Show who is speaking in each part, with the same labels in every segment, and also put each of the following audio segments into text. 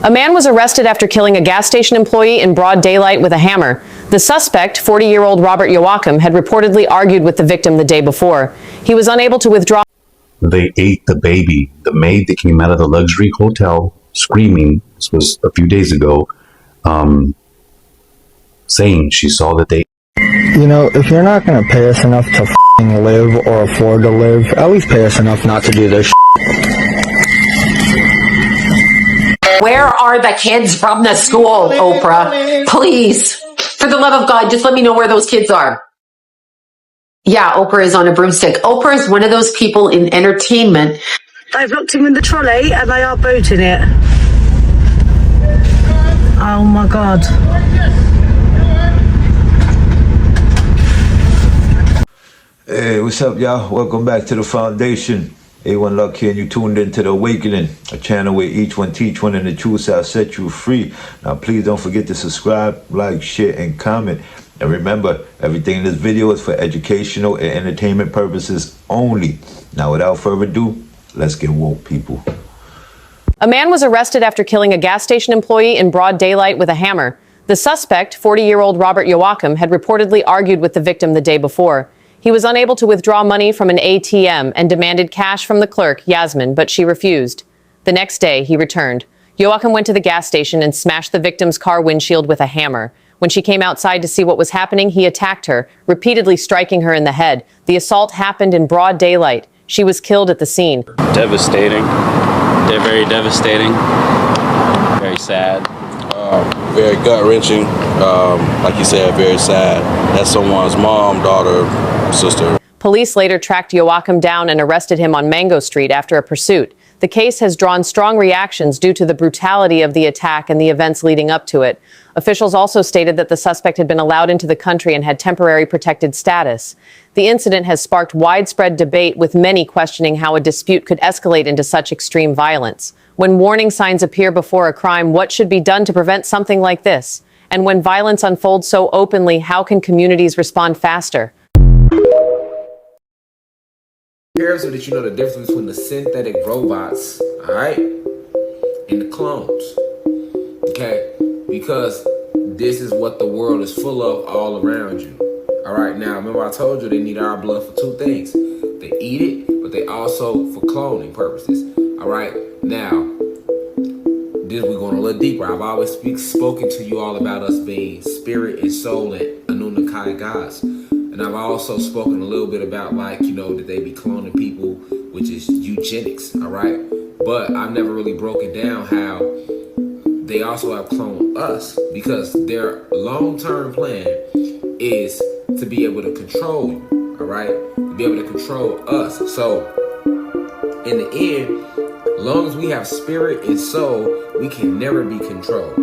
Speaker 1: A man was arrested after killing a gas station employee in broad daylight with a hammer. The suspect, 40-year-old Robert Joachim, had reportedly argued with the victim the day before. He was unable to withdraw.
Speaker 2: They ate the baby. The maid that came out of the luxury hotel screaming, this was a few days ago, saying she saw that they...
Speaker 3: You know, if you're not going to pay us enough to f***ing live or afford to live, at least pay us enough not to do this
Speaker 4: Where are the kids from the school, Oprah? Please, for the love of God, just let me know where those kids are. Yeah, Oprah is on a broomstick. Oprah is one of those people in entertainment.
Speaker 5: They've locked him in the trolley and they are booting it. Oh my God.
Speaker 6: Hey, what's up, y'all? Welcome back to the Foundation. A1 Luck here, and you tuned into The Awakening, a channel where each one teach one and the truth shall set you free. Now, please don't forget to subscribe, like, share, and comment. And remember, everything in this video is for educational and entertainment purposes only. Now, without further ado, let's get woke, people.
Speaker 1: A man was arrested after killing a gas station employee in broad daylight with a hammer. The suspect, 40-year-old Robert Joachim, had reportedly argued with the victim the day before. He was unable to withdraw money from an ATM and demanded cash from the clerk, Yasmin, but she refused. The next day, he returned. Joachim went to the gas station and smashed the victim's car windshield with a hammer. When she came outside to see what was happening, he attacked her, repeatedly striking her in the head. The assault happened in broad daylight. She was killed at the scene.
Speaker 7: Devastating. They're very devastating. Very sad.
Speaker 8: Very gut-wrenching. Like you said, very sad. That's someone's mom, daughter, sister.
Speaker 1: Police later tracked Joachim down and arrested him on Mango Street after a pursuit. The case has drawn strong reactions due to the brutality of the attack and the events leading up to it. Officials also stated that the suspect had been allowed into the country and had temporary protected status. The incident has sparked widespread debate, with many questioning how a dispute could escalate into such extreme violence. When warning signs appear before a crime, what should be done to prevent something like this? And when violence unfolds so openly, how can communities respond faster?
Speaker 9: Here so that you know the difference between the synthetic robots, alright, and the clones. Okay? Because this is what the world is full of all around you. Alright, now remember I told you they need our blood for two things. They eat it, but they also for cloning purposes. Alright, now this we're going a little deeper. I've always spoken to you all about us being spirit and soul and Anunnaki gods. And I've also spoken a little bit about, like, you know, that they be cloning people, which is eugenics, all right? But I've never really broken down how they also have cloned us, because their long-term plan is to be able to control you, all right? To be able to control us. So in the end, as long as we have spirit and soul, we can never be controlled,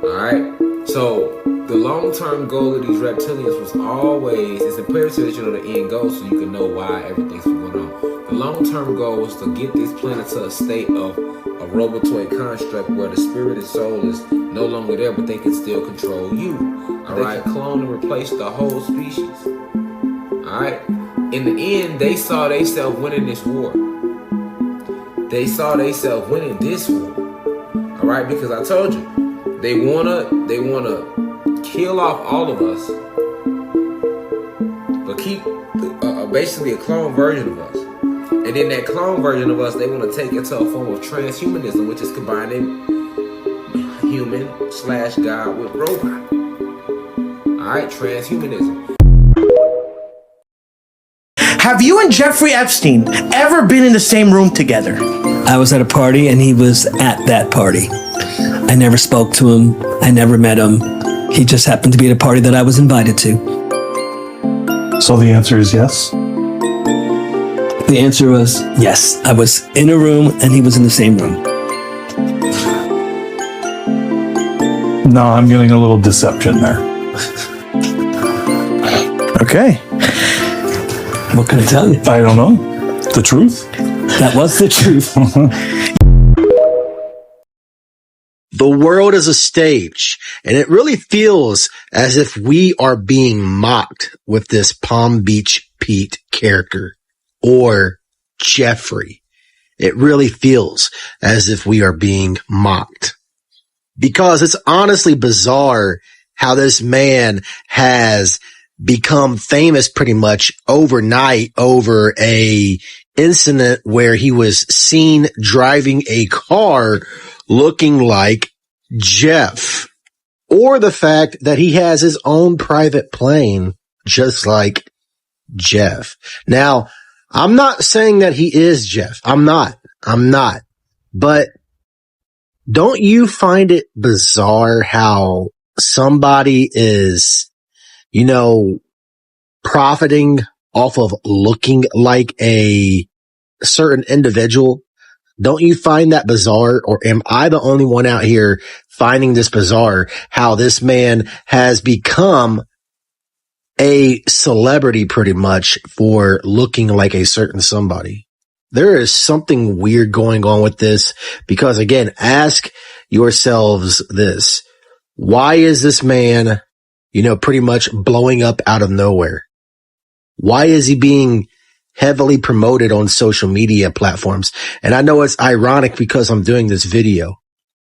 Speaker 9: all right? So the long-term goal of these reptilians was always, it's imperative that you know the end goal so you can know why everything's been going on. The long-term goal was to get this planet to a state of a robotoid construct where the spirit and soul is no longer there, but they can still control you. All right, clone and replace the whole species. All right. In the end, they saw themselves winning this war. They saw themselves winning this war. All right, because I told you, they wanna kill off all of us, but keep basically a clone version of us. And then that clone version of us, they want to take it to a form of transhumanism, which is combining human/God with robot. Alright, transhumanism.
Speaker 10: Have you and Jeffrey Epstein ever been in the same room together?
Speaker 11: I was at a party and he was at that party. I never spoke to him. I never met him. He just happened to be at a party that I was invited to.
Speaker 2: So the answer is yes?
Speaker 11: The answer was yes. I was in a room and he was in the same room.
Speaker 2: No, I'm getting a little deception there.
Speaker 10: Okay.
Speaker 11: What can I tell you?
Speaker 2: I don't know. The truth?
Speaker 11: That was the truth.
Speaker 12: The world is a stage, and it really feels as if we are being mocked with this Palm Beach Pete character, or Jeffrey. It really feels as if we are being mocked. because it's honestly bizarre how this man has become famous pretty much overnight over a incident where he was seen driving a car looking like Jeff, or the fact that he has his own private plane just like Jeff. Now, I'm not saying that he is Jeff. I'm not. But don't you find it bizarre how somebody is, profiting off of looking like a certain individual? Don't you find that bizarre? Or am I the only one out here finding this bizarre, how this man has become a celebrity pretty much for looking like a certain somebody? There is something weird going on with this, because again, ask yourselves this. Why is this man, pretty much blowing up out of nowhere? Why is he being heavily promoted on social media platforms? And I know it's ironic because I'm doing this video,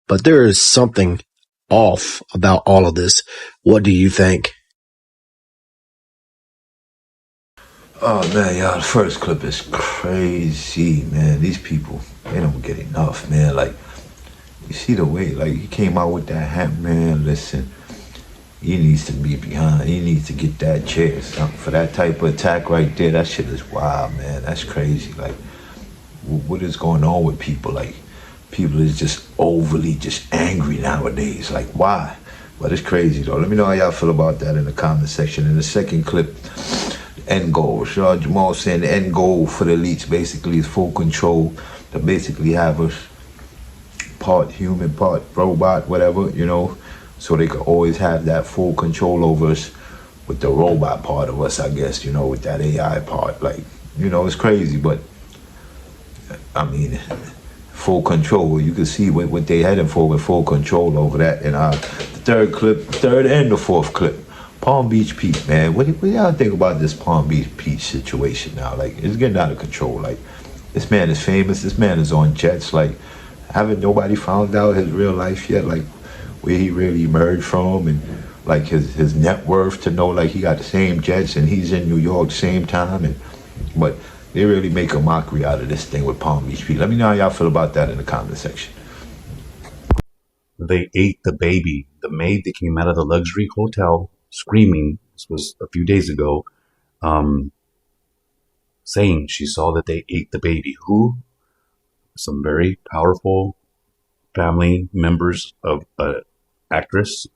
Speaker 12: but there is something off about all of this. What do you think?
Speaker 6: Oh man, y'all, the first clip is crazy, man. These people, they don't get enough, man. Like, you see the way, like, he came out with that hat, man. Listen, he needs to be behind. He needs to get that chair. For that type of attack right there, that shit is wild, man. That's crazy. Like, what is going on with people? Like, people is just overly just angry nowadays. Like, why? But it's crazy, though. Let me know how y'all feel about that in the comment section. In the second clip, end goal. Sean Jamal saying the end goal for the elites basically is full control. To basically have us part human, part robot, whatever, so they could always have that full control over us with the robot part of us, I guess, with that AI part. Like, it's crazy, but I mean, full control. You can see what they heading for with full control over that. And the third and the fourth clip, Palm Beach Pete, man. What do y'all think about this Palm Beach Pete situation now? Like, it's getting out of control. Like, this man is famous. This man is on jets. Like, haven't nobody found out his real life yet? Like, where he really emerged from, and like his net worth, to know like he got the same jets and he's in New York same time. But they really make a mockery out of this thing with Palm Beach Pete. Let me know how y'all feel about that in the comment section.
Speaker 2: They ate the baby. The maid that came out of the luxury hotel screaming, this was a few days ago, saying she saw that they ate the baby. Who? Some very powerful family members of an actress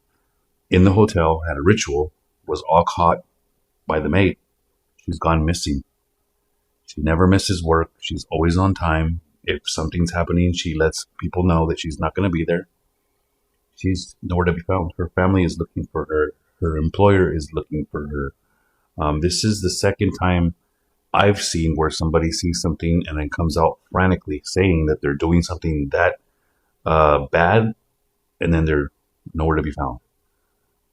Speaker 2: in the hotel had a ritual, was all caught by the maid. She's gone missing. She never misses work. She's always on time. If something's happening, she lets people know that she's not going to be there. She's nowhere to be found. Her family is looking for her. Her employer is looking for her. This is the second time I've seen where somebody sees something and then comes out frantically saying that they're doing something that bad, and then they're nowhere to be found.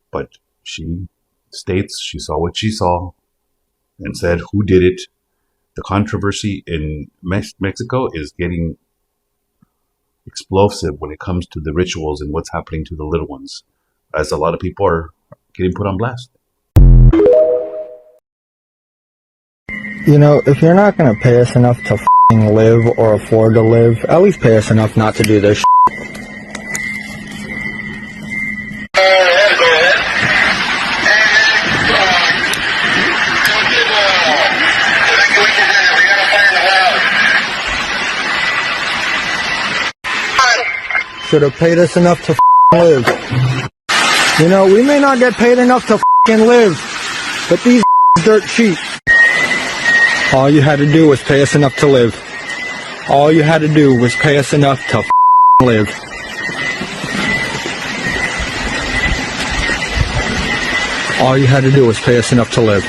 Speaker 2: But she states she saw what she saw and said who did it. The controversy in Mexico is getting explosive when it comes to the rituals and what's happening to the little ones, as a lot of people are getting put on blast.
Speaker 3: If you're not going to pay us enough to live or afford to live, at least pay us enough not to do this. Should have paid us enough to live. We may not get paid enough to live, but these dirt cheap. All you had to do was pay us enough to live. All you had to do was pay us enough to live. All you had to do was pay us enough to live.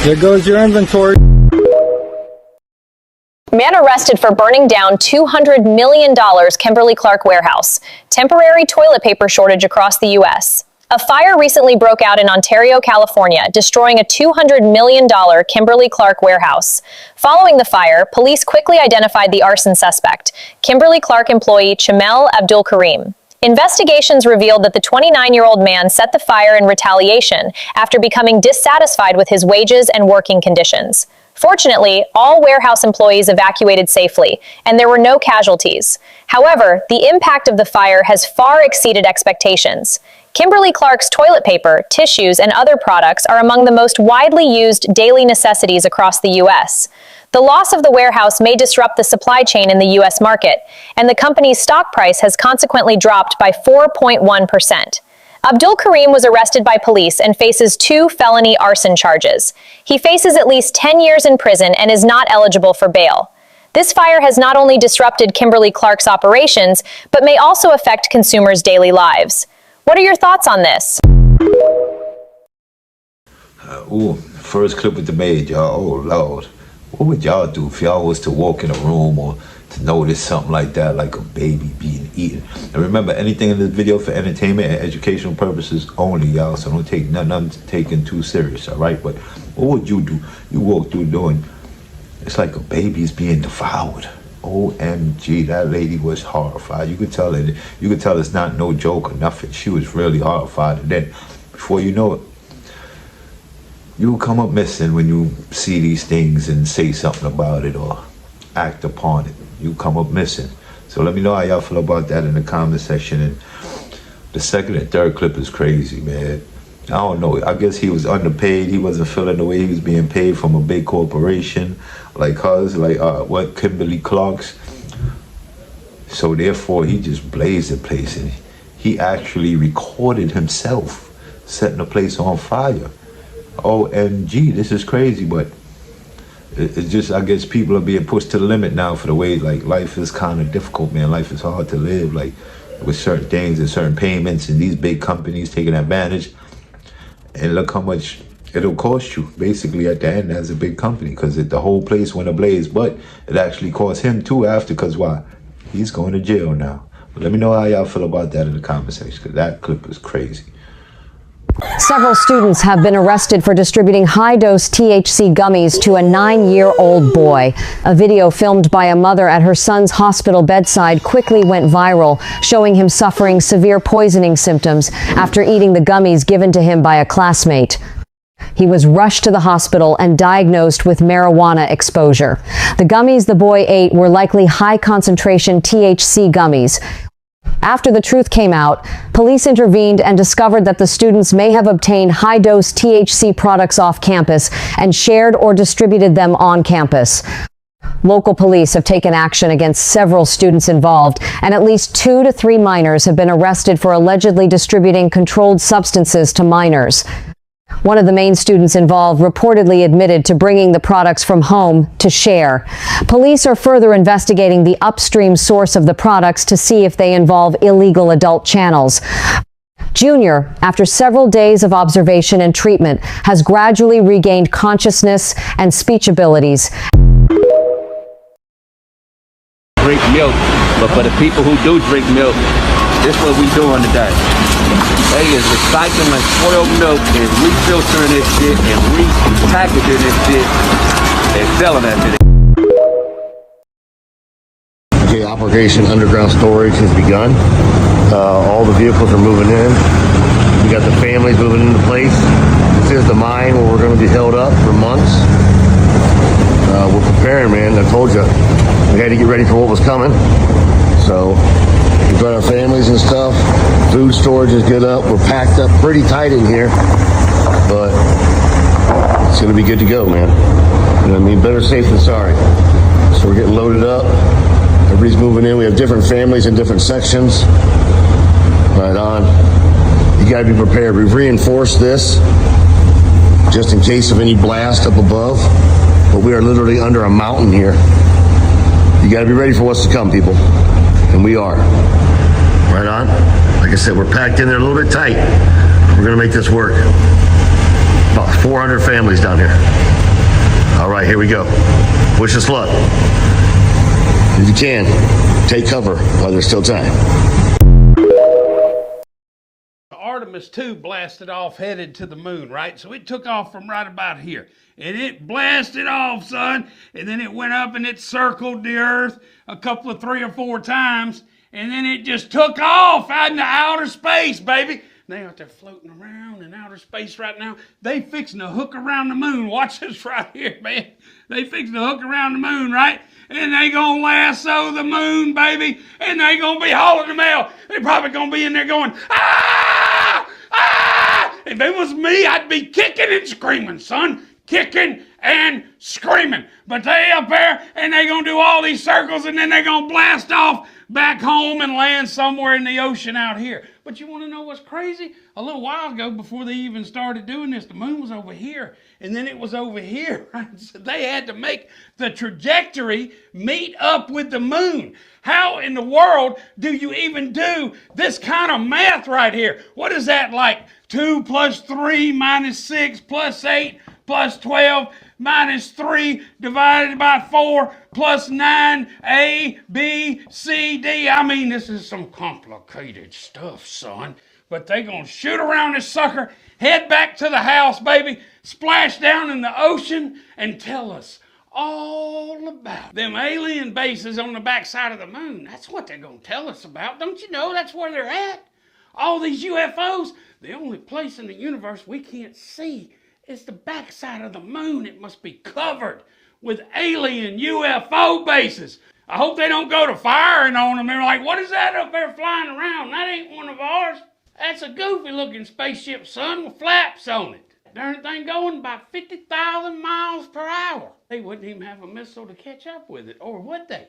Speaker 3: There goes your inventory.
Speaker 13: Man arrested for burning down $200 million Kimberly-Clark warehouse. Temporary toilet paper shortage across the U.S. A fire recently broke out in Ontario, California, destroying a $200 million Kimberly-Clark warehouse. Following the fire, police quickly identified the arson suspect, Kimberly-Clark employee Chamel Abdul Karim. Investigations revealed that the 29-year-old man set the fire in retaliation after becoming dissatisfied with his wages and working conditions. Fortunately, all warehouse employees evacuated safely, and there were no casualties. However, the impact of the fire has far exceeded expectations. Kimberly-Clark's toilet paper, tissues, and other products are among the most widely used daily necessities across the U.S. The loss of the warehouse may disrupt the supply chain in the U.S. market, and the company's stock price has consequently dropped by 4.1%. Abdul Karim was arrested by police and faces 2 felony arson charges. He faces at least 10 years in prison and is not eligible for bail. This fire has not only disrupted Kimberly-Clark's operations, but may also affect consumers' daily lives. What are your thoughts on this?
Speaker 6: First clip with the maid, y'all. Oh, Lord. What would y'all do if y'all was to walk in a room or to notice something like that, like a baby being eaten? And remember, anything in this video for entertainment and educational purposes only, y'all. So don't take nothing taken too serious, all right? But what would you do? You walk through the door and it's like a baby's being devoured. OMG, that lady was horrified. You could tell it. You could tell it's not no joke or nothing. She was really horrified. And then, before you know it, you will come up missing when you see these things and say something about it or act upon it. You come up missing. So let me know how y'all feel about that in the comment section. And the second and third clip is crazy, man. I don't know. I guess he was underpaid. He wasn't feeling the way he was being paid from a big corporation like us, like Kimberly-Clark's. So therefore, he just blazed the place, and he actually recorded himself setting the place on fire. OMG, this is crazy, but it's just, I guess people are being pushed to the limit now for the way, like, life is kind of difficult, man. Life is hard to live, like, with certain things and certain payments and these big companies taking advantage. And look how much it'll cost you, basically, at the end as a big company, because the whole place went ablaze. But it actually cost him, too, after, because why? He's going to jail now. But let me know how y'all feel about that in the comment section, because that clip is crazy.
Speaker 14: Several students have been arrested for distributing high-dose THC gummies to a 9-year-old boy. A video filmed by a mother at her son's hospital bedside quickly went viral, showing him suffering severe poisoning symptoms after eating the gummies given to him by a classmate. He was rushed to the hospital and diagnosed with marijuana exposure. The gummies the boy ate were likely high-concentration THC gummies. After the truth came out, police intervened and discovered that the students may have obtained high-dose THC products off campus and shared or distributed them on campus. Local police have taken action against several students involved, and at least 2 to 3 minors have been arrested for allegedly distributing controlled substances to minors. One of the main students involved reportedly admitted to bringing the products from home to share. Police are further investigating the upstream source of the products to see if they involve illegal adult channels. Junior, after several days of observation and treatment, has gradually regained consciousness and speech abilities.
Speaker 15: Drink milk, but for the people who do drink milk, this is what we doing today. They is recycling spoiled milk and refiltering this shit and repackaging this shit and selling that shit.
Speaker 16: Okay, Operation Underground Storage has begun. All the vehicles are moving in. We got the families moving into place. This is the mine where we're going to be held up for months. We're preparing, man. I told you, we had to get ready for what was coming. So we've got our families and stuff. Food storage is good up. We're packed up pretty tight in here, but it's going to be good to go, man. You know what I mean? Better safe than sorry. So we're getting loaded up. Everybody's moving in. We have different families in different sections. Right on. You got to be prepared. We've reinforced this just in case of any blast up above, but we are literally under a mountain here. You got to be ready for what's to come, people. And we are. Right on. Like I said, we're packed in there a little bit tight. We're going to make this work. About 400 families down here. All right, here we go. Wish us luck. If you can, take cover while there's still time.
Speaker 17: Artemis 2 blasted off, headed to the moon, right? So it took off from right about here. And it blasted off, son. And then it went up and it circled the Earth a couple of 3 or 4 times. and then it just took off out into outer space, baby. They out there floating around in outer space right now. They fixing to hook around the moon. Watch this right here, man. They fixing to hook around the moon, right? And they gonna lasso the moon, baby, and they gonna be hauling the mail. They probably gonna be in there going, ah, ah. If it was me, I'd be kicking and screaming, son. Kicking and screaming. But they up there, and they gonna do all these circles, and then they gonna blast off back home and land somewhere in the ocean out here. But you want to know what's crazy? A little while ago, before they even started doing this, the moon was over here, and then it was over here. Right? So they had to make the trajectory meet up with the moon. How in the world do you even do this kind of math right here? What is that like? 2 plus 3 minus 6 plus 8 plus 12 minus 3 divided by 4 plus 9, A, B, C, D. I mean, this is some complicated stuff, son. But they gonna shoot around this sucker, head back to the house, baby, splash down in the ocean, and tell us all about them alien bases on the backside of the moon. That's what they're gonna tell us about. Don't you know that's where they're at? All these UFOs, the only place in the universe we can't see is the backside of the moon. It must be covered with alien UFO bases. I hope they don't go to firing on them. They're like, what is that up there flying around? That ain't one of ours. That's a goofy looking spaceship, son, with flaps on it. Darn thing going about 50,000 miles per hour. They wouldn't even have a missile to catch up with it, or would they?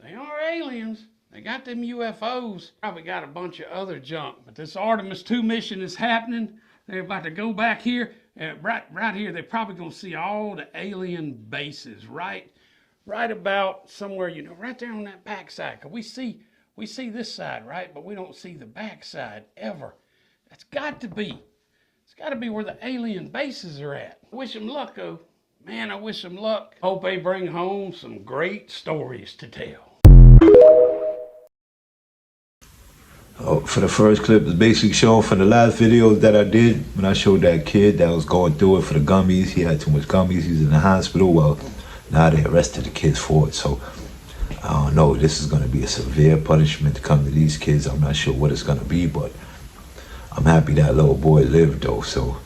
Speaker 17: They are aliens. They got them UFOs. Probably got a bunch of other junk. But this Artemis 2 mission is happening. They're about to go back here. Right here, they're probably going to see all the alien bases right about somewhere, you know, right there on that backside. Because we see this side, right? But we don't see the backside ever. That's got to be. It's got to be where the alien bases are at. I wish them luck, though. Man, I wish them luck. Hope they bring home some great stories to tell.
Speaker 6: Oh, for the first clip, it's basically showing from the last videos that I did when I showed that kid that was going through it for the gummies. He had too much gummies. He's in the hospital. Well, now they arrested the kids for it. So I don't know. This is going to be a severe punishment to come to these kids. I'm not sure what it's going to be, but I'm happy that little boy lived, though. So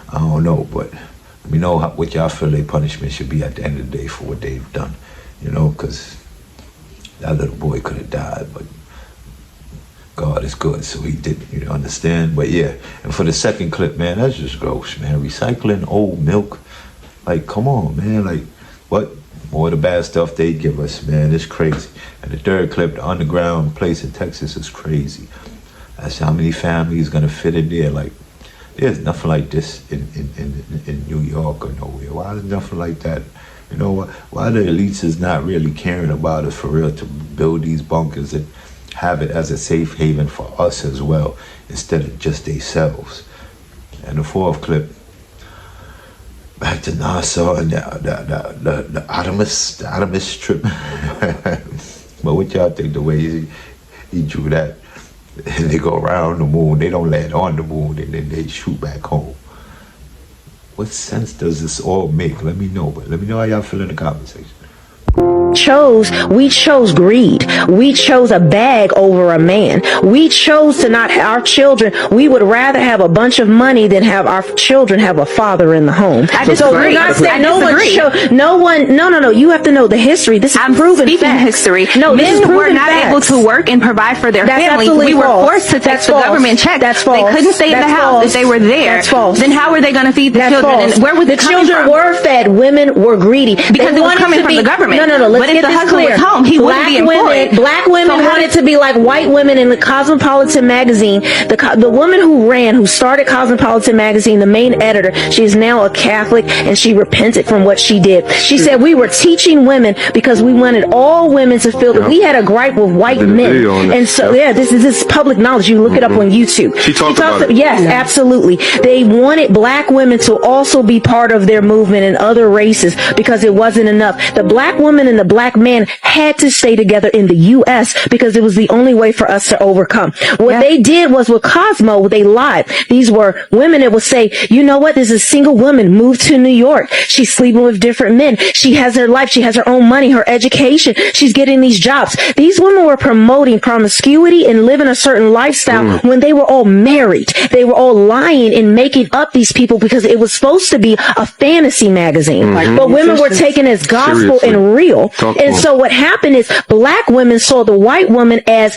Speaker 6: I don't know, but let me know what y'all feel their punishment should be at the end of the day for what they've done. You know, because that little boy could have died, but God is good, so he didn't, you understand? But yeah, and for the second clip, man, that's just gross, man. Recycling old milk, like, come on, man. Like, what more of the bad stuff they give us, man? It's crazy. And the third clip, the underground place in Texas, is crazy. That's how many families gonna fit in there. Like, there's nothing like this in New York or nowhere. Why is nothing like that? You know, why the elites is not really caring about us for real to build these bunkers and have it as a safe haven for us as well, instead of just themselves. And the fourth clip, back to NASA and the Artemis trip. But what y'all think the way he drew that? And they go around the moon, they don't land on the moon, and then they shoot back home. What sense does this all make? Let me know, but let me know how y'all feel in the comment section.
Speaker 18: We chose greed. We chose a bag over a man. We chose to not have our children. We would rather have a bunch of money than have our children have a father in the home.
Speaker 19: I disagree.
Speaker 18: No. You have to know the history. This is proven fact.
Speaker 19: History.
Speaker 18: No,
Speaker 19: men were not able to work and provide for their families. We were forced to take the government check.
Speaker 18: That's false.
Speaker 19: They couldn't stay in the house if they were there.
Speaker 18: That's false.
Speaker 19: Then how were they going to feed the children?
Speaker 18: False.
Speaker 19: And where were
Speaker 18: the children were fed? Women were greedy
Speaker 19: because it was coming from the government.
Speaker 18: No.
Speaker 19: But if the husband was home, he wouldn't be employed.
Speaker 18: Black women wanted to be like white women in the Cosmopolitan magazine. The woman who started Cosmopolitan magazine, the main editor, she is now a Catholic, and she repented from what she did. She said we were teaching women because we wanted all women to feel that we had a gripe with white men. And so, this is public knowledge. You look it up on YouTube.
Speaker 20: She talked about it.
Speaker 18: Yes, absolutely. They wanted black women to also be part of their movement and other races because it wasn't enough. The black woman and the black man had to stay together in the U.S. because it was the only way for us to overcome. What they did was with Cosmo, they lied. These were women that would say, you know what, this is a single woman, moved to New York. She's sleeping with different men. She has her life. She has her own money, her education. She's getting these jobs. These women were promoting promiscuity and living a certain lifestyle when they were all married. They were all lying and making up these people because it was supposed to be a fantasy magazine. But women were taken as gospel and real. And so what happened is black women saw the white woman as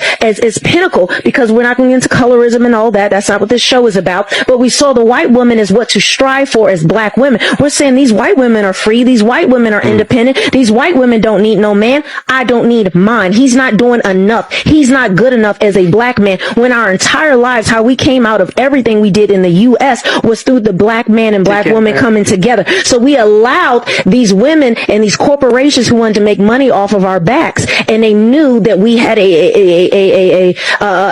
Speaker 18: pinnacle, because we're not going into colorism and all that. That's not what this show is about. But we saw the white woman as what to strive for as black women. We're saying these white women are free. These white women are independent. These white women don't need no man. I don't need mine. He's not doing enough. He's not good enough as a black man, when our entire lives, how we came out of everything we did in the U.S. was through the black man and black woman coming together. So we allowed these women and these corporations who wanted to make money off of our backs, and they knew that we had a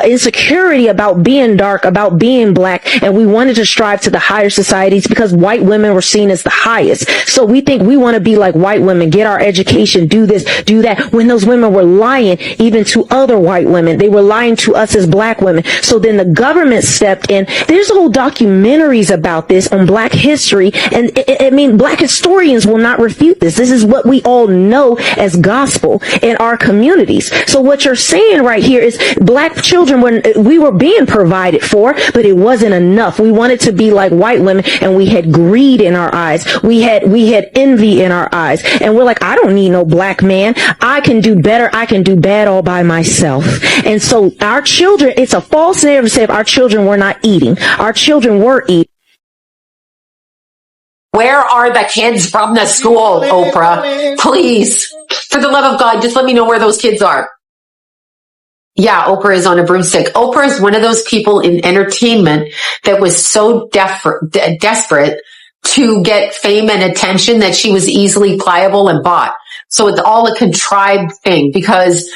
Speaker 18: insecurity about being dark, about being black, and we wanted to strive to the higher societies because white women were seen as the highest. So we think we want to be like white women, get our education, do this, do that, when those women were lying even to other white women. They were lying to us as black women. So then the government stepped in. There's whole documentaries about this on black history, and I mean, black historians will not refute this. This is what we all know as gospel in our communities. So what you're saying right here is black children, when we were being provided for, but it wasn't enough. We wanted to be like white women, and we had greed in our eyes. We had envy in our eyes, and we're like, I don't need no black man. I can do better. I can do bad all by myself. And so our children, it's a false narrative to say our children were not eating. Our children were eating.
Speaker 4: Where are the kids from the school, Oprah? Please, for the love of God, just let me know where those kids are. Yeah, Oprah is on a broomstick. Oprah is one of those people in entertainment that was so desperate to get fame and attention that she was easily pliable and bought. So it's all a contrived thing, because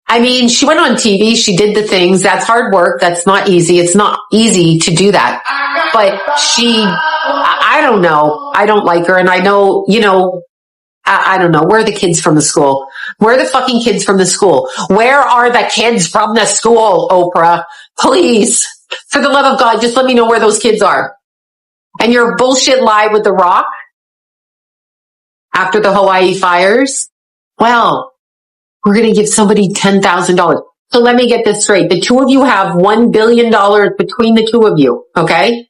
Speaker 4: I mean, she went on TV, she did the things. That's hard work. That's not easy. It's not easy to do that. But I don't know. I don't like her. And I know, I don't know. Where are the kids from the school? Where are the fucking kids from the school? Where are the kids from the school, Oprah? Please, for the love of God, just let me know where those kids are. And your bullshit lie with The Rock after the Hawaii fires. Well, we're going to give somebody $10,000. So let me get this straight. The two of you have $1 billion between the two of you. Okay.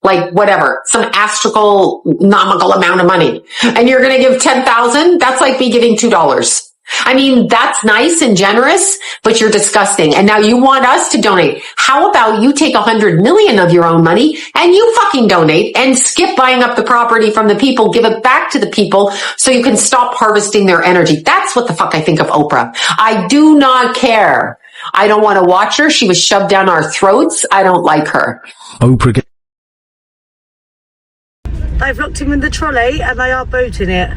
Speaker 4: Like whatever, some astronomical amount of money. And you're going to give 10,000. That's like me giving $2. I mean, that's nice and generous, but you're disgusting. And now you want us to donate. How about you take 100 million of your own money and you fucking donate and skip buying up the property from the people, give it back to the people so you can stop harvesting their energy. That's what the fuck I think of Oprah. I do not care. I don't want to watch her. She was shoved down our throats. I don't like her.
Speaker 20: Oprah.
Speaker 5: They've locked him in the trolley and they are booting it.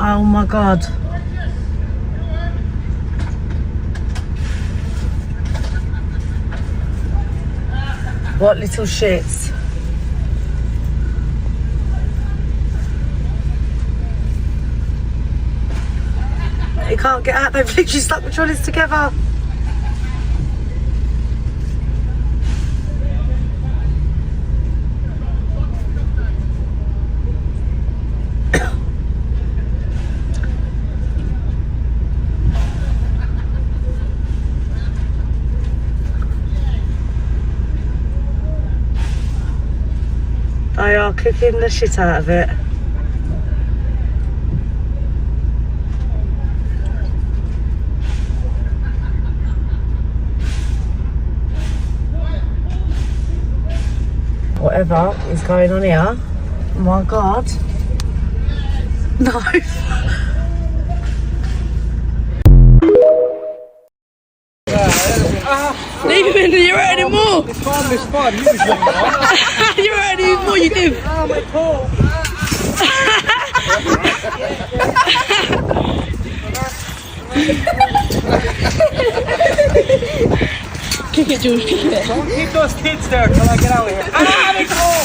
Speaker 5: Oh my God. What little shits. He can't get out. They've literally stuck the trolleys together. They are kicking the shit out of it. Whatever is going on here. Oh my God. No.
Speaker 21: Leave him in, you're right anymore.
Speaker 3: It's fun. You was young.
Speaker 21: You're right anymore, you do.
Speaker 3: Oh, my Paul.
Speaker 21: Kick it, Jules, kick it.
Speaker 3: Don't keep those kids there till I get out of here. Ah, my Paul!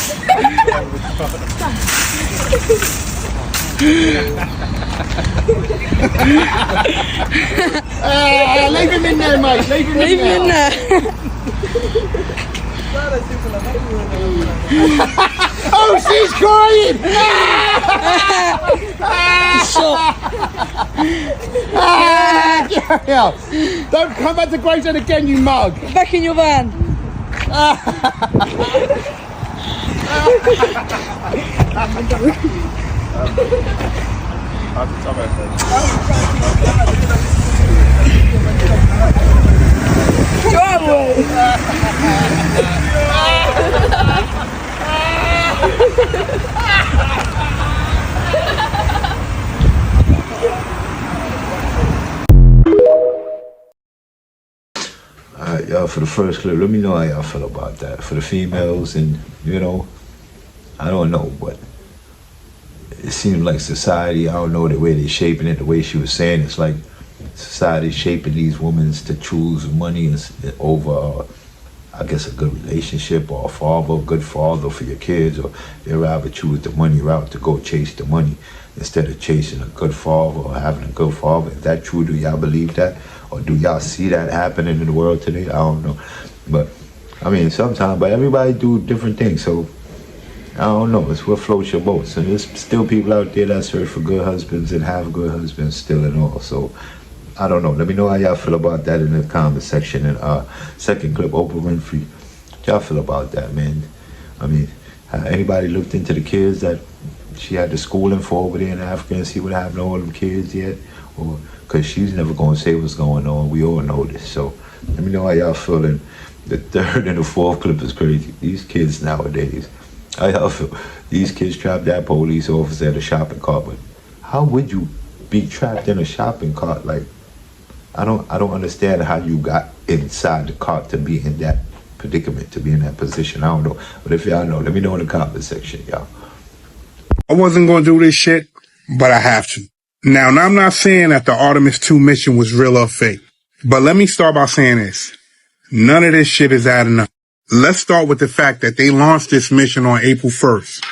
Speaker 21: Leave him in there, mate. Leave him in there.
Speaker 3: Oh, she's crying! Yeah. Don't come back to Gravesend again, you mug.
Speaker 21: Back in your van.
Speaker 6: Alright, y'all, for the first clip, let me know how y'all feel about that. For the females, and, you know, I don't know, but it seems like society, I don't know the way they're shaping it, the way she was saying, it's like society shaping these women to choose money over, I guess, a good relationship or a good father for your kids, or they'd rather choose the money route to go chase the money instead of chasing a good father or having a good father. Is that true? Do y'all believe that? Or do y'all see that happening in the world today? I don't know. But, I mean, sometimes, but everybody do different things, so I don't know. It's what floats your boats. And there's still people out there that search for good husbands and have good husbands still and all. So, I don't know. Let me know how y'all feel about that in the comment section. And second clip, Oprah Winfrey. Y'all feel about that, man? I mean, anybody looked into the kids that she had the schooling for over there in Africa and see what happened to all them kids yet? Or because she's never going to say what's going on. We all know this. So let me know how y'all feeling. The third and the fourth clip is crazy. These kids nowadays, how y'all feel? These kids trapped that police officer at a shopping cart. But how would you be trapped in a shopping cart? Like, I don't understand how you got inside the cart to be in that predicament, to be in that position. I don't know. But if y'all know, let me know in the comment section, y'all.
Speaker 20: I wasn't going to do this shit, but I have to. Now, I'm not saying that the Artemis 2 mission was real or fake, but let me start by saying this. None of this shit is adding up. Let's start with the fact that they launched this mission on April 1st,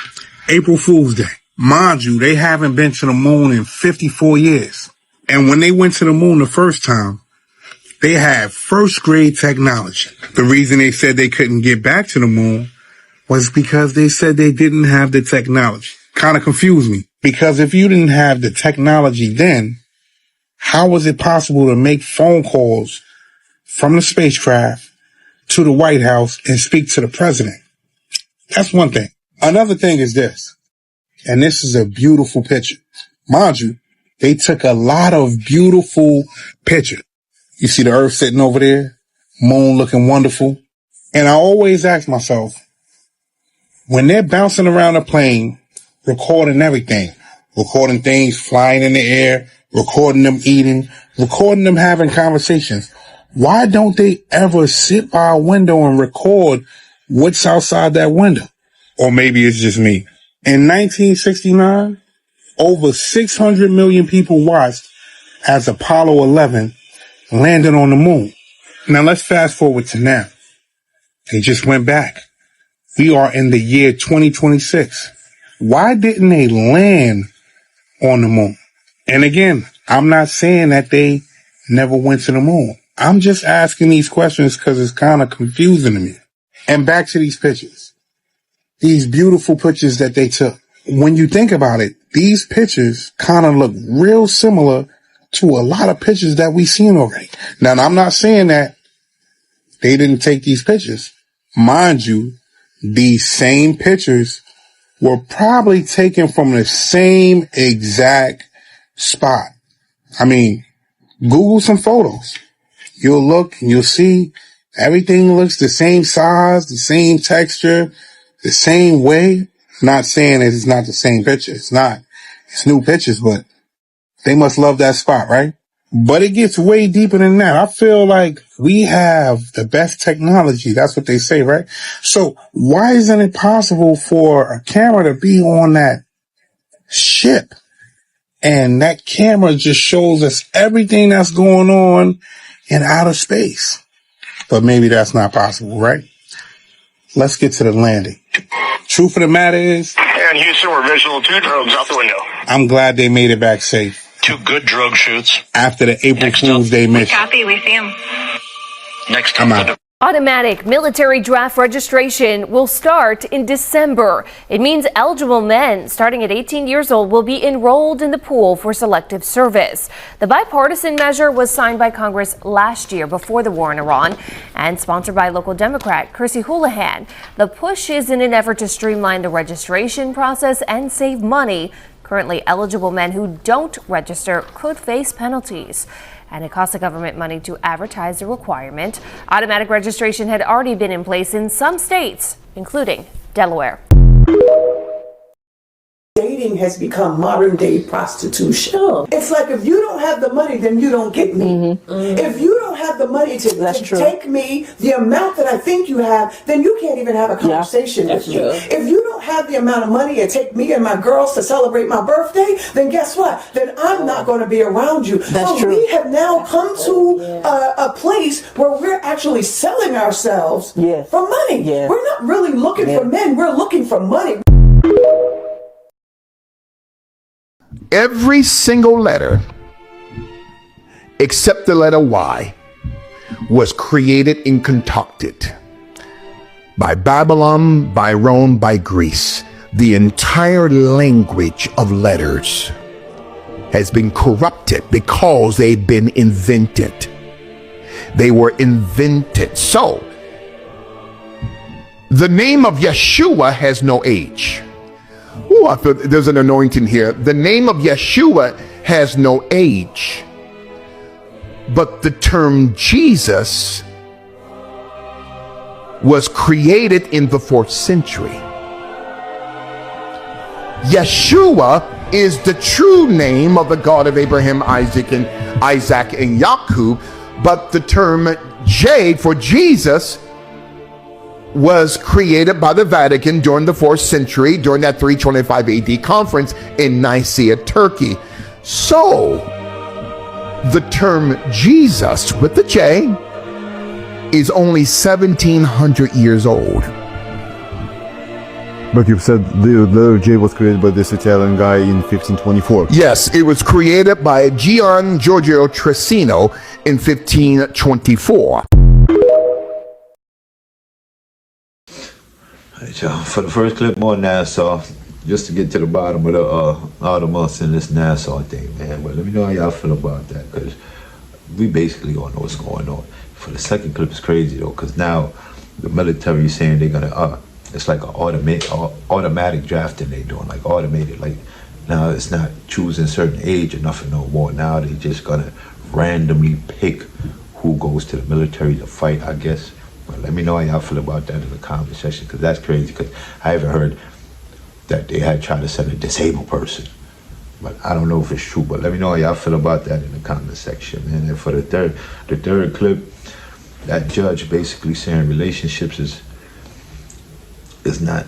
Speaker 20: April Fool's Day. Mind you, they haven't been to the moon in 54 years. And when they went to the moon the first time, they had first grade technology. The reason they said they couldn't get back to the moon was because they said they didn't have the technology. Kind of confused me, because if you didn't have the technology then, how was it possible to make phone calls from the spacecraft to the White House and speak to the president? That's one thing. Another thing is this, and this is a beautiful picture. Mind you, they took a lot of beautiful pictures. You see the Earth sitting over there, moon looking wonderful. And I always ask myself, when they're bouncing around a plane, recording everything, recording things flying in the air, recording them eating, recording them having conversations, why don't they ever sit by a window and record what's outside that window? Or maybe it's just me. In 1969, over 600 million people watched as Apollo 11 landed on the moon. Now let's fast forward to now. They just went back. We are in the year 2026. Why didn't they land on the moon? And again, I'm not saying that they never went to the moon. I'm just asking these questions because it's kind of confusing to me. And back to these pictures. These beautiful pictures that they took. When you think about it, these pictures kind of look real similar to a lot of pictures that we've seen already. Now, I'm not saying that they didn't take these pictures. Mind you, these same pictures were probably taken from the same exact spot. I mean, Google some photos. You'll look and you'll see everything looks the same size, the same texture, the same way. Not saying that it's not the same picture. It's not. It's new pictures, but they must love that spot, right? But it gets way deeper than that. I feel like we have the best technology. That's what they say, right? So why isn't it possible for a camera to be on that ship and that camera just shows us everything that's going on in outer space? But maybe that's not possible, right? Let's get to the landing. Truth of the matter is,
Speaker 7: in Houston were visual 2 drones out the window.
Speaker 20: I'm glad they made it back safe.
Speaker 7: 2 good drug shoots.
Speaker 20: After the April Fool's Day mission.
Speaker 7: Copy, we see him. Next
Speaker 20: I'm out.
Speaker 22: Automatic military draft registration will start in December. It means eligible men starting at 18 years old will be enrolled in the pool for selective service. The bipartisan measure was signed by Congress last year before the war in Iran and sponsored by local Democrat Chrissy Houlihan. The push is in an effort to streamline the registration process and save money. Currently eligible men who don't register could face penalties. And it costs the government money to advertise the requirement. Automatic registration had already been in place in some states, including Delaware.
Speaker 23: Dating has become modern day prostitution. It's like if you don't have the money, then you don't get me. If you don't have the money to take me the amount that I think you have, then you can't even have a conversation with me. If you don't have the amount of money to take me and my girls to celebrate my birthday, then guess what? Then I'm not going to be around you. So we have now come to a place where we're actually selling ourselves for money. We're not really looking for men. We're looking for money.
Speaker 24: Every single letter, except the letter Y, was created and concocted by Babylon, by Rome, by Greece. The entire language of letters has been corrupted because they've been invented. They were invented. So, the name of Yeshua has no age. Oh, I feel there's an anointing here. The name of Yeshua has no age. But the term Jesus was created in the 4th century. Yeshua is the true name of the God of Abraham, Isaac, and Jacob. But the term J for Jesus was created by the Vatican during the 4th century, during that 325 AD conference in Nicaea, Turkey. So, the term Jesus with the J is only 1700 years old.
Speaker 25: But you said the letter J was created by this Italian guy in 1524.
Speaker 24: Yes, it was created by Gian Giorgio Tresino in 1524.
Speaker 6: For the first clip on Nassau, just to get to the bottom of all the us in this Nassau thing, man. But let me know how y'all feel about that, because we basically all know what's going on. For the second clip, it's crazy though, because now the military is saying they're gonna it's like an automatic drafting they're doing, like automated. Like now it's not choosing certain age or nothing no more. Now they just gonna randomly pick who goes to the military to fight, I guess. But let me know how y'all feel about that in the comment section, because that's crazy, because I haven't heard that they had tried to send a disabled person. But I don't know if it's true, but let me know how y'all feel about that in the comment section, man. And for the third clip, that judge basically saying relationships is not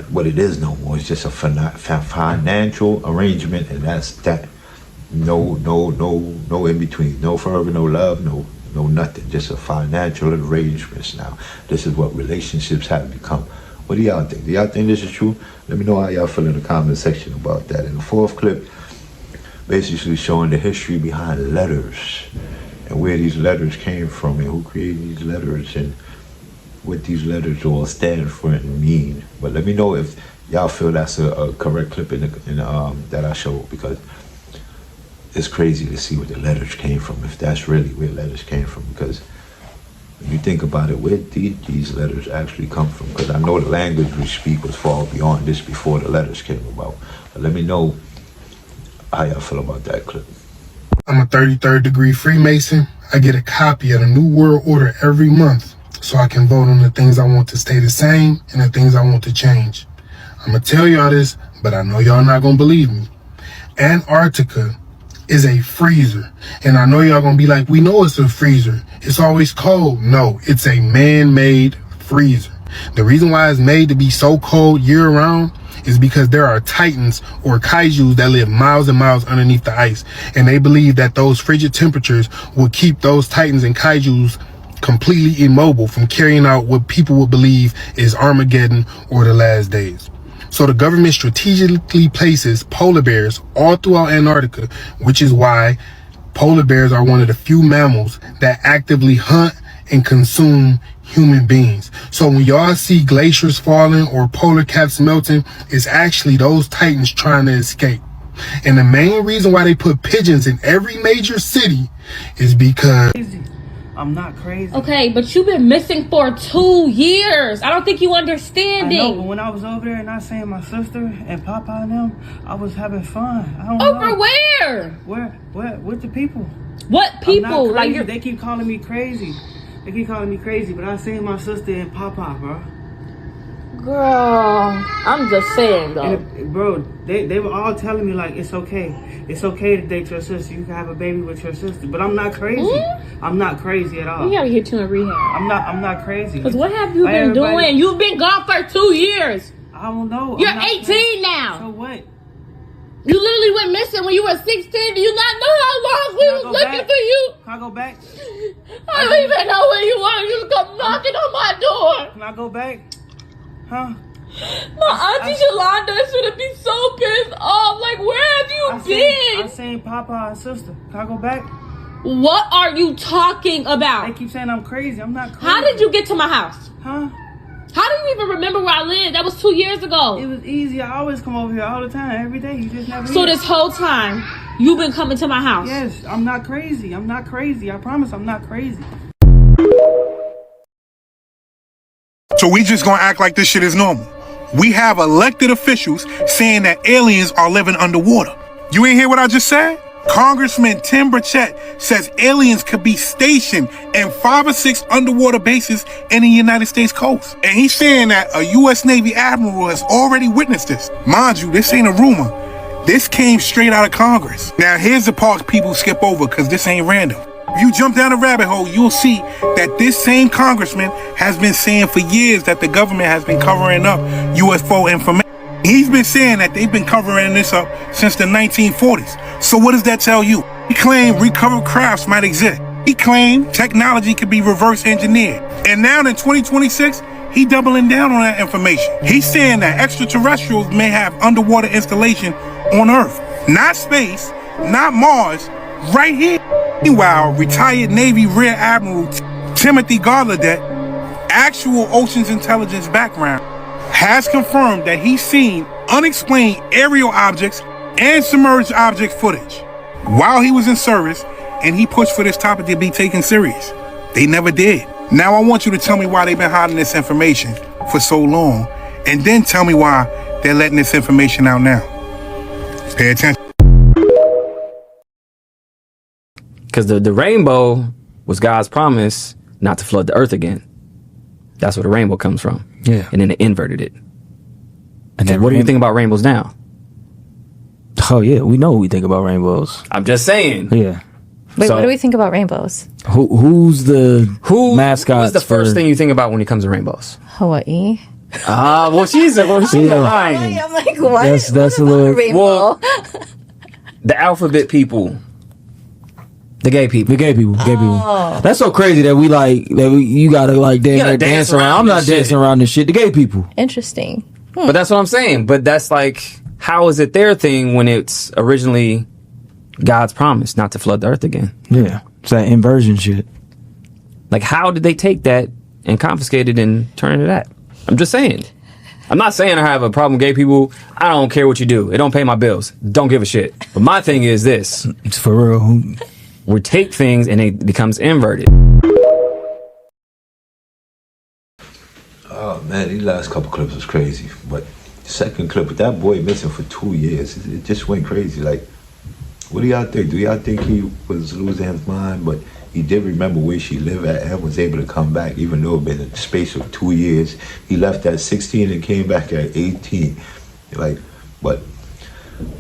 Speaker 6: what it is no more. It's just a financial arrangement, and that's that. No in between. No forever, no love, no nothing. Just a financial arrangements now. This is what relationships have become. What do y'all think? Do y'all think this is true? Let me know how y'all feel in the comment section about that. And the fourth clip, basically showing the history behind letters and where these letters came from and who created these letters and what these letters all stand for and mean. But let me know if y'all feel that's a correct clip in that I showed, because it's crazy to see where the letters came from, if that's really where letters came from. Because when you think about it, where did these letters actually come from? Because I know the language we speak was far beyond this before the letters came about. But let me know how y'all feel about that clip.
Speaker 20: I'm a 33rd degree Freemason. I get a copy of the New World Order every month so I can vote on the things I want to stay the same and the things I want to change. I'm going to tell y'all this, but I know y'all not going to believe me. Antarctica is a freezer. And I know y'all gonna be like, we know it's a freezer. It's always cold. No, it's a man-made freezer. The reason why it's made to be so cold year-round is because there are titans or kaijus that live miles and miles underneath the ice. And they believe that those frigid temperatures will keep those titans and kaijus completely immobile from carrying out what people would believe is Armageddon or the last days. So the government strategically places polar bears all throughout Antarctica, which is why polar bears are one of the few mammals that actively hunt and consume human beings. So when y'all see glaciers falling or polar caps melting, it's actually those titans trying to escape. And the main reason why they put pigeons in every major city is because...
Speaker 21: I'm not crazy.
Speaker 1: Okay, but you've been missing for 2 years. I don't think you understand it.
Speaker 21: I know, but when I was over there and I seen my sister and Papa and them, I was having fun. I don't
Speaker 1: Over
Speaker 21: know.
Speaker 1: where?
Speaker 21: Where? With the people.
Speaker 1: What people?
Speaker 21: Like they keep calling me crazy. They keep calling me crazy, but I seen my sister and Papa, bro.
Speaker 1: Girl, I'm just saying though.
Speaker 21: And bro, they were all telling me like it's okay. It's okay to date your sister. You can have a baby with your sister. But I'm not crazy. I'm not crazy at all.
Speaker 1: We gotta get you in rehab.
Speaker 21: I'm not crazy.
Speaker 1: Cause what have you been doing? You've been gone for 2 years.
Speaker 21: I don't know.
Speaker 1: You're 18 now.
Speaker 21: So what?
Speaker 1: You literally went missing when you were 16. Do you not know how long we was looking for you?
Speaker 21: Can I go back?
Speaker 1: I don't even know where you are. You come knocking on my door.
Speaker 21: Can I go back? Huh?
Speaker 1: My auntie Yolanda should be so pissed off. Like, where have you been?
Speaker 21: I seen Papa and sister. Can I go back?
Speaker 1: What are you talking about?
Speaker 21: They keep saying I'm crazy. I'm not crazy.
Speaker 1: How did you get to my house?
Speaker 21: Huh?
Speaker 1: How do you even remember where I lived? That was 2 years ago.
Speaker 21: It was easy. I always come over here all the time, every day. You just never.
Speaker 1: So this whole time, you've been coming to my house?
Speaker 21: Yes, I'm not crazy. I'm not crazy. I promise I'm not crazy.
Speaker 20: So we just gonna act like this shit is normal. We have elected officials saying that aliens are living underwater. You ain't hear what I just said? Congressman Tim Burchett says aliens could be stationed in 5 or 6 underwater bases in the United States coast. And he's saying that a U.S. Navy admiral has already witnessed this. Mind you, this ain't a rumor. This came straight out of Congress. Now here's the part people skip over because this ain't random. If you jump down the rabbit hole, you'll see that this same congressman has been saying for years that the government has been covering up UFO information. He's been saying that they've been covering this up since the 1940s. So what does that tell you? He claimed recovered crafts might exist. He claimed technology could be reverse engineered. And now in 2026, he doubling down on that information. He's saying that extraterrestrials may have underwater installation on Earth. Not space, not Mars, right here. Meanwhile, retired Navy Rear Admiral Timothy Gallaudet, actual Oceans Intelligence background, has confirmed that he's seen unexplained aerial objects and submerged object footage while he was in service, and he pushed for this topic to be taken serious. They never did. Now I want you to tell me why they've been hiding this information for so long, and then tell me why they're letting this information out now. Pay attention.
Speaker 8: Because the rainbow was God's promise not to flood the earth again. That's where the rainbow comes from.
Speaker 9: Yeah.
Speaker 8: And then they inverted it.
Speaker 9: And
Speaker 8: then what do you think about rainbows now?
Speaker 9: Oh yeah, we know what we think about rainbows.
Speaker 8: I'm just saying.
Speaker 9: Yeah.
Speaker 10: Wait, what do we think about rainbows?
Speaker 9: Who's the mascot?
Speaker 8: What's the first thing you think about when it comes to rainbows?
Speaker 10: Hawaii.
Speaker 8: Ah, well, she's lying.
Speaker 10: I'm like, what?
Speaker 9: That's
Speaker 10: what
Speaker 9: a little
Speaker 10: rainbow?
Speaker 8: Well, the alphabet people.
Speaker 9: The gay people.
Speaker 10: Oh.
Speaker 9: That's so crazy that you gotta like dance around. I'm not dancing around this shit. The gay people.
Speaker 10: Interesting.
Speaker 8: But that's what I'm saying. But that's like, how is it their thing when it's originally God's promise not to flood the earth again?
Speaker 9: Yeah. It's that inversion shit.
Speaker 8: Like, how did they take that and confiscate it and turn it into that? I'm just saying. I'm not saying I have a problem with gay people. I don't care what you do. It don't pay my bills. Don't give a shit. But my thing is this.
Speaker 9: It's for real.
Speaker 8: We take things and it becomes inverted.
Speaker 6: Oh man, these last couple clips was crazy. But the second clip with that boy missing for 2 years, it just went crazy. Like, what do y'all think? Do y'all think he was losing his mind? But he did remember where she lived at and was able to come back, even though it had been in the space of 2 years. He left at 16 and came back at 18. Like, but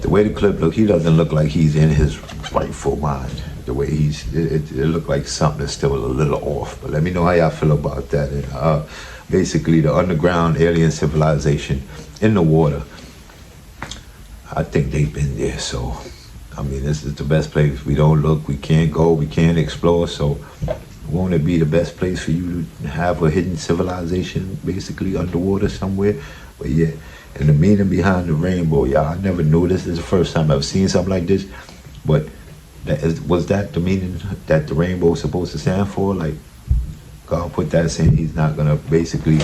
Speaker 6: the way the clip looked, he doesn't look like he's in his rightful mind. The way it looked like something that's still a little off. But let me know how y'all feel about that. And basically, the underground alien civilization in the water, I think they've been there. So, I mean, this is the best place. We don't look, we can't go, we can't explore. So, won't it be the best place for you to have a hidden civilization basically underwater somewhere? But yeah, and the meaning behind the rainbow, y'all. I never knew this. This is the first time I've seen something like this. But was that the meaning that the rainbow is supposed to stand for? Like, God put that saying he's not going to basically,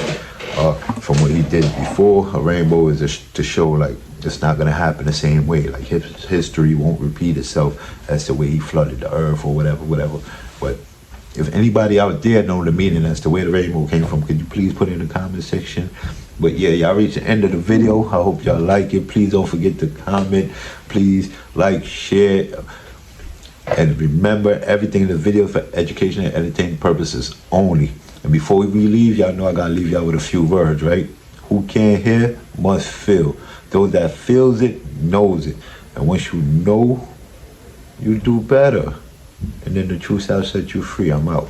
Speaker 6: from what he did before, a rainbow is to show, like, it's not going to happen the same way. Like, history won't repeat itself as the way he flooded the earth or whatever. But if anybody out there know the meaning as to where the rainbow came from, could you please put it in the comment section? But yeah, y'all reached the end of the video. I hope y'all like it. Please don't forget to comment. Please like, share, and remember, everything in the video for education and entertainment purposes only. And before we leave, y'all know I gotta leave y'all with a few words, right? Who can't hear must feel. Those that feels it knows it. And once you know, you do better. And then the truth shall set you free. I'm out.